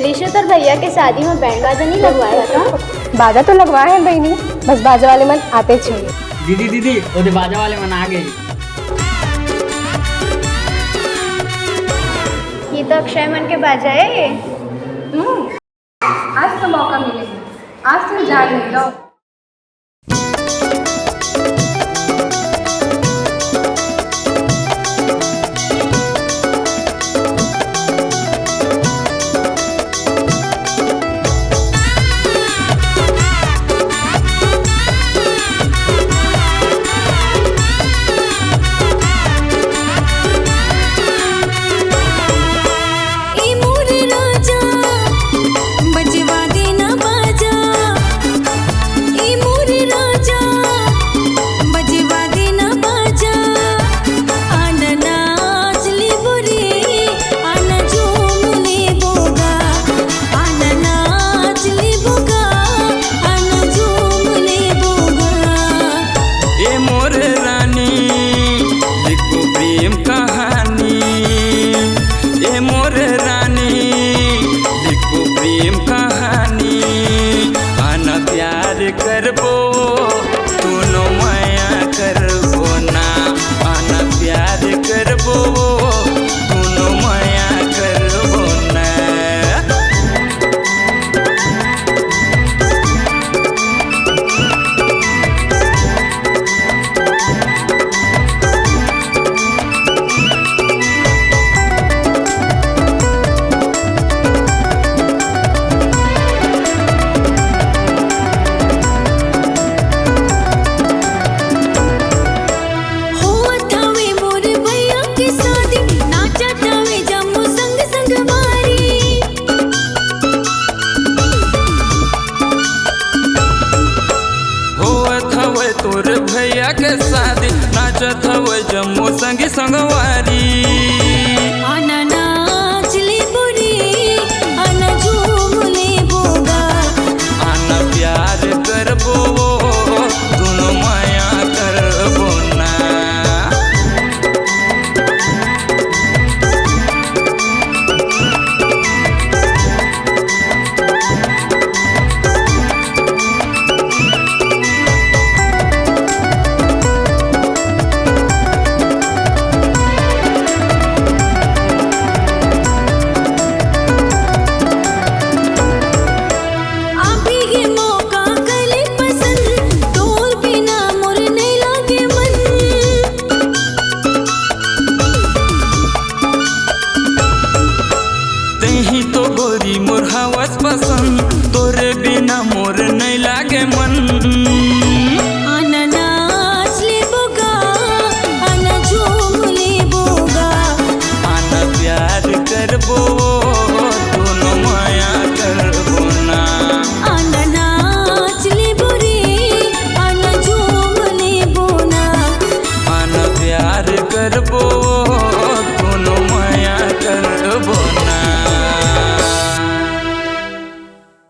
ऋषित और भैया के शादी में बैंड बाजा नहीं लगवाया था? बाजा तो लगवाए हैं बहनी, बस बाजा वाले मन आते चाहिए। दीदी दीदी वो बाजा वाले मन आ गए। ये तो अक्षय मन के बाजा है ये। आज तो मौका मिलेगा, आज तुम जान नहीं लो। कर